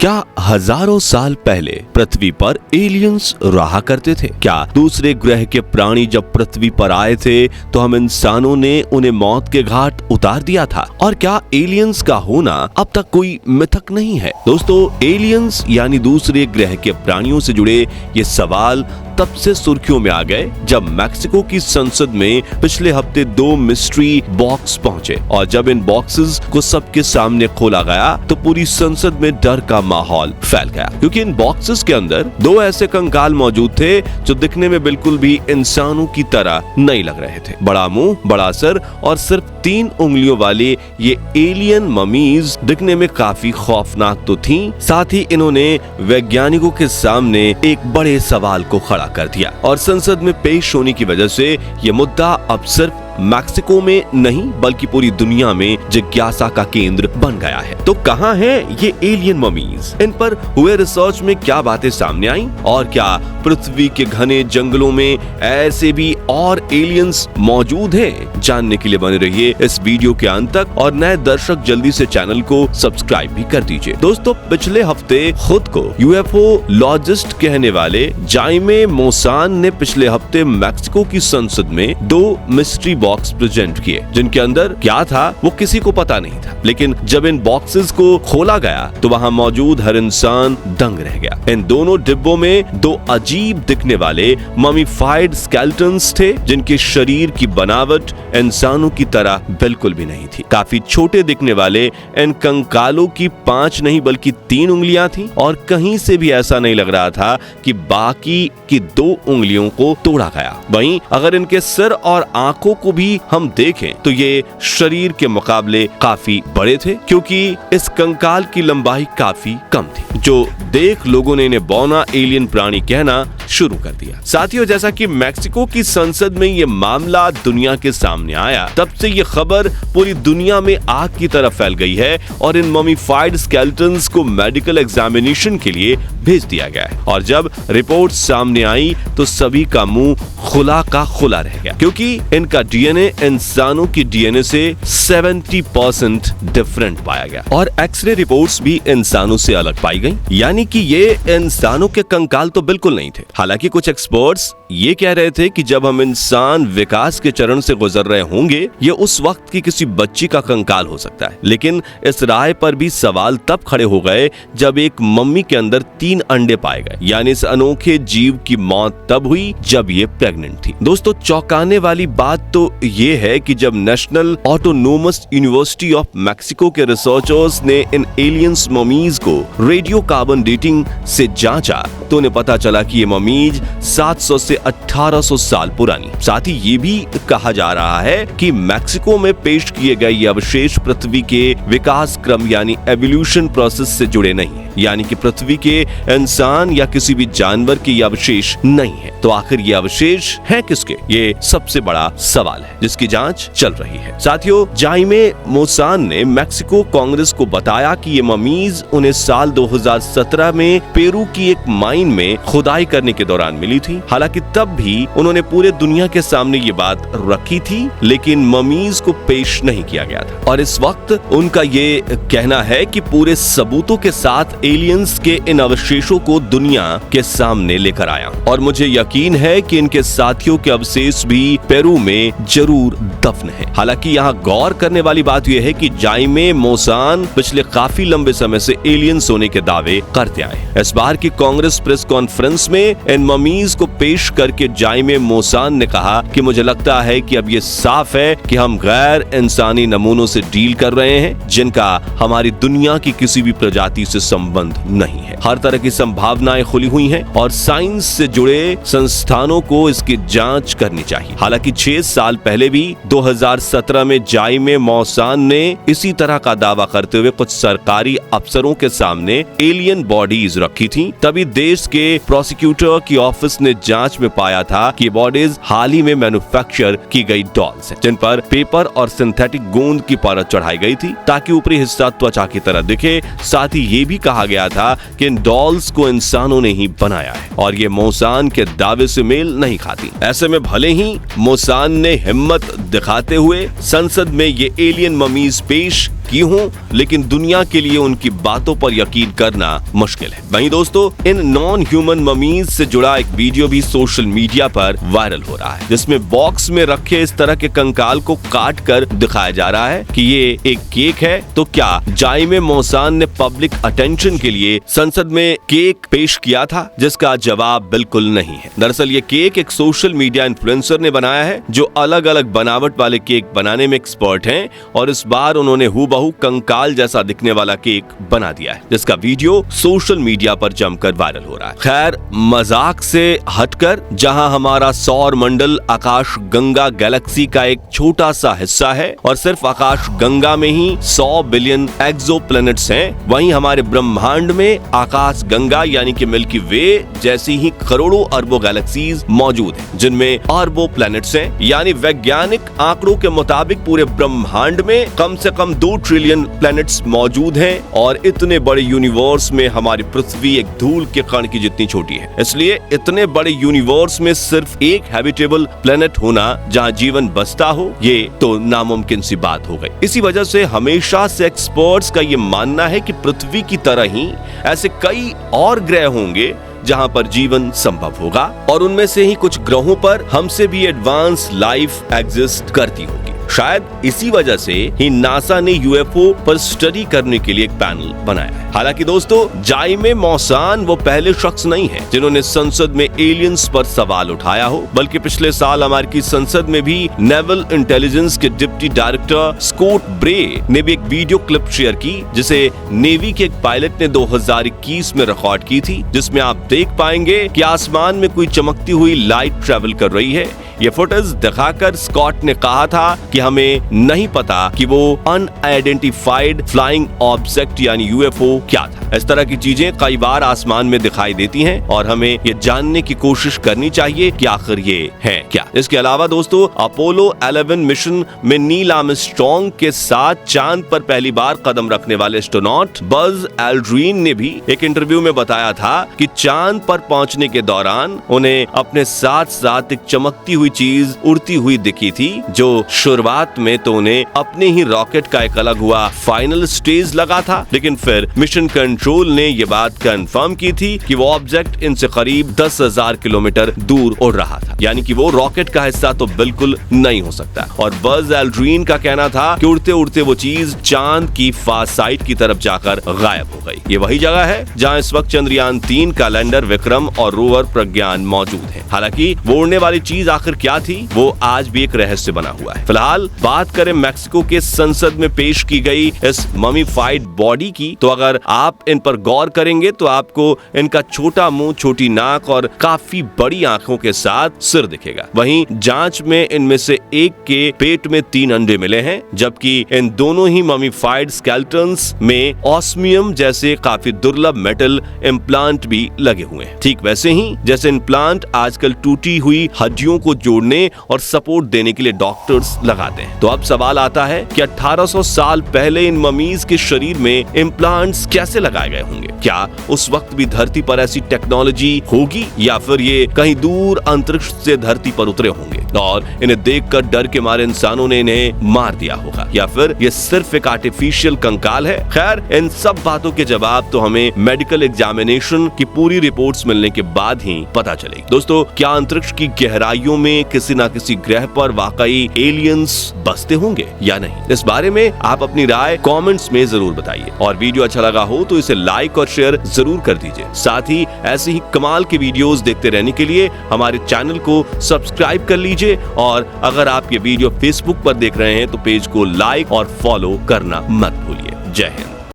क्या हजारों साल पहले पृथ्वी पर एलियंस रहा करते थे? क्या दूसरे ग्रह के प्राणी जब पृथ्वी पर आए थे तो हम इंसानों ने उन्हें मौत के घाट उतार दिया था? और क्या एलियंस का होना अब तक कोई मिथक नहीं है? दोस्तों, एलियंस यानी दूसरे ग्रह के प्राणियों से जुड़े ये सवाल तब से सुर्खियों में आ गए जब मैक्सिको की संसद में पिछले हफ्ते 2 मिस्ट्री बॉक्स पहुंचे। और जब इन बॉक्सेस को सबके सामने खोला गया तो पूरी संसद में डर का माहौल फैल गया, क्योंकि इन बॉक्सेस के अंदर 2 ऐसे कंकाल मौजूद थे जो दिखने में बिल्कुल भी इंसानों की तरह नहीं लग रहे थे। बड़ा मुंह, बड़ा सर और सिर्फ 3 उंगलियों वाले ये एलियन ममीज दिखने में काफी खौफनाक तो थीं, साथ ही इन्होंने वैज्ञानिकों के सामने एक बड़े सवाल को खड़ा कर दिया। और संसद में पेश होने की वजह से ये मुद्दा अब सिर्फ मैक्सिको में नहीं बल्कि पूरी दुनिया में जिज्ञासा का केंद्र बन गया है। तो कहां है ये एलियन ममीज? इन पर हुए रिसर्च में क्या बातें सामने आई और क्या पृथ्वी के घने जंगलों में ऐसे भी और एलियंस मौजूद हैं? जानने के लिए बने रहिए इस वीडियो के अंत तक और नए दर्शक जल्दी से चैनल को सब्सक्राइब भी कर दीजिए। दोस्तों, पिछले हफ्ते खुद को यूएफओलॉजिस्ट कहने वाले जाइमे मोसान ने पिछले हफ्ते मैक्सिको की संसद में 2 मिस्ट्री बॉक्स प्रेजेंट किए, जिनके अंदर क्या था वो किसी को पता नहीं था। लेकिन जब इन बॉक्सेस को खोला गया तो वहां मौजूद हर इंसान दंग रह गया। इन दोनों डिब्बों में 2 अजीब दिखने वाले ममीफाइड स्केलेटन्स थे, जिनके शरीर की बनावट इंसानों की तरह बिल्कुल भी नहीं थी। काफी छोटे दिखने वाले इन कंकालों की 5 नहीं बल्कि 3 उंगलियां थी और कहीं से भी ऐसा नहीं लग रहा था कि बाकी की 2 उंगलियों को तोड़ा गया। वहीं अगर इनके सिर और आंखों को भी हम देखें तो ये शरीर के मुकाबले काफी बड़े थे, क्योंकि इस कंकाल की लंबाई काफी कम थी, जो देख लोगों ने इन्हें बौना एलियन प्राणी कहना शुरू कर दिया। साथियों, जैसा कि मैक्सिको की संसद में ये मामला दुनिया के सामने आया, तब से ये खबर पूरी दुनिया में आग की तरह फैल गई है और इन ममीफाइड स्केलेटन्स को मेडिकल एग्जामिनेशन के लिए भेज दिया गया है। और जब रिपोर्ट सामने आई तो सभी का मुंह खुला का खुला रह गया, क्योंकि इनका डीएनए इंसानों की डीएनए से 70% डिफरेंट पाया गया और एक्सरे रिपोर्ट्स भी इंसानों से अलग पाई गई, यानी कि ये इंसानों के कंकाल तो बिल्कुल नहीं थे। हालांकि कुछ एक्सपर्ट्स ये कह रहे थे कि जब हम इंसान विकास के चरण से गुजर रहे होंगे, ये उस वक्त की किसी बच्ची का कंकाल हो सकता है। लेकिन इस राय पर भी सवाल तब खड़े हो गए जब एक मम्मी के अंदर 3 अंडे पाए गए, यानी इस अनोखे जीव की मौत तब हुई जब ये प्रेग्नेंट थी। दोस्तों, चौंकाने वाली बात तो ये है कि जब national autonomous university of Mexico के रिसर्चर्स ने इन एलियंस ममीज को रेडियो कार्बन डेटिंग से जांचा तो उन्हें पता चला कि ये ममीज 700 से 1800 साल पुरानी। साथ ही ये भी कहा जा रहा है कि मैक्सिको में पेश किए गए ये अवशेष पृथ्वी के विकास क्रम यानी एवोल्यूशन प्रोसेस से जुड़े नहीं है, यानी कि पृथ्वी के इंसान या किसी भी जानवर के ये अवशेष नहीं है। तो आखिर ये अवशेष है किसके? ये सबसे बड़ा सवाल है जिसकी जांच चल रही है। साथियों, जाइमे मोसान ने मैक्सिको कांग्रेस को बताया कि ये ममीज उन्हें साल 2017 में पेरू की एक माइन में खुदाई करने के दौरान मिली थी। हालांकि तब भी उन्होंने पूरे दुनिया के सामने ये बात रखी थी, लेकिन ममीज को पेश नहीं किया गया था। और इस वक्त उनका ये कहना है कि पूरे सबूतों के साथ एलियंस के इन अवशेषों को दुनिया के सामने लेकर आया और मुझे यकीन है कि इनके साथियों के अवशेष भी पेरू में जरूर दफन है। हालांकि यहाँ गौर करने वाली बात यह है कि जाइमे मोसान पिछले काफी लंबे समय से एलियंस होने के दावे करते आए। इस बार की कांग्रेस प्रेस कॉन्फ्रेंस में इन ममीज को पेश करके जाइमे मोसान ने कहा कि मुझे लगता है कि अब ये साफ है कि हम गैर इंसानी नमूनों से डील कर रहे हैं, जिनका हमारी दुनिया की किसी भी प्रजाति से संबंध नहीं है। हर तरह की संभावनाएं खुली हुई हैं और साइंस से जुड़े संस्थानों को इसकी जांच करनी चाहिए। हालांकि 6 साल पहले भी 2017 में जाइमे मोसान ने इसी तरह का दावा करते हुए कुछ सरकारी अफसरों के सामने एलियन बॉडीज रखी थी। तभी देश के प्रोसिक्यूटर की ऑफिस ने जांच में पाया था कि बॉडीज हाल ही में मैन्युफैक्चर की गई डॉल्स हैं, जिन पर पेपर और सिंथेटिक गोंद की परत चढ़ाई गई थी ताकि ऊपरी हिस्सा त्वचा की तरह दिखे। साथ ही ये भी कहा गया था कि इन डॉल्स को इंसानों ने ही बनाया है और ये मोसान के दावे से मेल नहीं खाती। ऐसे में भले ही मोसान ने हिम्मत दिखाते हुए संसद में ये एलियन ममीज पेश की हूँ, लेकिन दुनिया के लिए उनकी बातों पर यकीन करना मुश्किल है। वहीं दोस्तों, इन नॉन ह्यूमन ममीज से जुड़ा एक वीडियो भी सोशल मीडिया पर वायरल हो रहा है, जिसमें बॉक्स में रखे इस तरह के कंकाल को काट कर दिखाया जा रहा है कि ये एक केक है। तो क्या जाइमे मौसान ने पब्लिक अटेंशन के लिए संसद में केक पेश किया था, जिसका जवाब बिल्कुल नहीं है। दरअसल ये केक एक सोशल मीडिया इन्फ्लुएंसर ने बनाया है, जो अलग अलग बनावट वाले केक बनाने में एक्सपर्ट हैं, और इस बार उन्होंने हूबहू कंकाल जैसा दिखने वाला केक बना दिया है, जिसका वीडियो सोशल मीडिया पर जमकर वायरल हो रहा है। खैर, मजाक से हटकर, जहां हमारा सौर मंडल आकाश गंगा गैलेक्सी का एक छोटा सा हिस्सा है और सिर्फ आकाश गंगा में ही 100 बिलियन एक्सोप्लैनेट्स हैं, वहीं हमारे ब्रह्मांड में आकाश गंगा यानी कि मिल्की वे जैसी ही करोड़ों अरबों गैलेक्सीज मौजूद हैं, जिनमें अरबों प्लैनेट्स हैं। यानी वैज्ञानिक आंकड़ों के मुताबिक पूरे ब्रह्मांड में कम से कम 2 ट्रिलियन प्लैनेट्स मौजूद हैं, और इतने बड़े यूनिवर्स में हमारी पृथ्वी एक धूल के कण की जितनी छोटी है। इसलिए इतने बड़े यूनिवर्स में सिर्फ एक हैबिटेबल प्लेनेट होना जहां जीवन बसता हो, ये तो नामुमकिन सी बात हो गई। इसी वजह से हमेशा से एक्सपर्ट्स का ये मानना है कि पृथ्वी की तरह ही ऐसे कई और ग्रह होंगे जहां पर जीवन संभव होगा, और उनमें से ही कुछ ग्रहों पर हमसे भी एडवांस लाइफ एग्जिस्ट करती होगी। शायद इसी वजह से ही नासा ने यूएफओ पर स्टडी करने के लिए एक पैनल बनाया है। हालांकि दोस्तों, जाइमे मौसान वो पहले शख्स नहीं है जिन्होंने संसद में एलियंस पर सवाल उठाया हो, बल्कि पिछले साल अमेरिकी संसद में भी नेवल इंटेलिजेंस के डिप्टी डायरेक्टर स्कॉट ब्रे ने भी एक वीडियो क्लिप शेयर की, जिसे नेवी के एक पायलट ने 2021 में रिकॉर्ड की थी, जिसमें आप देख पाएंगे कि आसमान में कोई चमकती हुई लाइट ट्रेवल कर रही है। ये फुटेज दिखाकर स्कॉट ने कहा था कि हमें नहीं पता कि वो अनआइडेंटिफाइड फ्लाइंग ऑब्जेक्ट यानी यूएफओ क्या था। इस तरह की चीजें कई बार आसमान में दिखाई देती हैं, और हमें ये जानने की कोशिश करनी चाहिए कि आखिर ये है क्या। इसके अलावा दोस्तों, अपोलो 11 मिशन में नील आर्मस्ट्रांग के साथ चांद पर पहली बार कदम रखने वाले एस्ट्रोनॉट बज एल्ड्रिन ने भी एक इंटरव्यू में बताया था कि चांद पर पहुंचने के दौरान उन्हें अपने साथ साथ एक चमकती हुई चीज उड़ती हुई दिखी थी, जो शुरुआत में तो उन्हें अपने ही रॉकेट का एक अलग हुआ फाइनल स्टेज लगा था, लेकिन फिर मिशन कंट्रोल ने ये बात कंफर्म की थी कि वो ऑब्जेक्ट इनसे करीब 10,000 किलोमीटर दूर उड़ रहा था, यानी कि वो रॉकेट का हिस्सा तो बिल्कुल नहीं हो सकता। और बज एल्ड्रिन का कहना था कि उड़ते उड़ते वो चीज चांद की फार साइड की तरफ जाकर गायब हो गई। ये वही जगह है जहां इस वक्त चंद्रयान 3 का लैंडर विक्रम और रोवर प्रज्ञान मौजूद है। हालांकि वो उड़ने वाली चीज आखिर क्या थी, वो आज भी एक रहस्य बना हुआ है। फिलहाल बात करें मैक्सिको के संसद में पेश की गई इस ममीफाइड बॉडी की, तो अगर आप इन पर गौर करेंगे तो आपको इनका छोटा मुंह, छोटी नाक और काफी बड़ी आंखों के साथ सिर दिखेगा। वहीं जांच में इनमें से एक के पेट में 3 अंडे मिले हैं, जबकि इन दोनों ही ममीफाइड स्केलेटन्स में ऑस्मियम जैसे काफी दुर्लभ मेटल इम्प्लांट भी लगे हुए हैं। ठीक वैसे ही जैसे इम्प्लांट आजकल टूटी हुई हड्डियों को जोड़ने और सपोर्ट देने के लिए डॉक्टर्स लगाते हैं। तो अब सवाल आता है कि 1800 साल पहले इन ममीज के शरीर में इम्प्लांट्स कैसे लगाए गए होंगे? क्या उस वक्त भी धरती पर ऐसी टेक्नोलॉजी होगी, या फिर ये कहीं दूर अंतरिक्ष से धरती पर उतरे होंगे और इन्हें देखकर डर के मारे इंसानों ने इन्हें मार दिया होगा, या फिर ये सिर्फ एक आर्टिफिशियल कंकाल है? खैर, इन सब बातों के जवाब तो हमें मेडिकल एग्जामिनेशन की पूरी रिपोर्ट्स मिलने के बाद ही पता चलेगी। दोस्तों, क्या अंतरिक्ष की गहराइयों में किसी न किसी ग्रह पर वाकई एलियंस बसते होंगे या नहीं? इस बारे में आप अपनी राय कमेंट्स में जरूर बताइए, और वीडियो अच्छा लगा हो तो इसे लाइक और शेयर जरूर कर दीजिए। साथ ही ऐसे ही कमाल के वीडियोस देखते रहने के लिए हमारे चैनल को सब्सक्राइब कर लीजिए, और अगर आप ये वीडियो फेसबुक पर देख रहे हैं तो पेज को लाइक और फॉलो करना मत भूलिए। जय हिंद।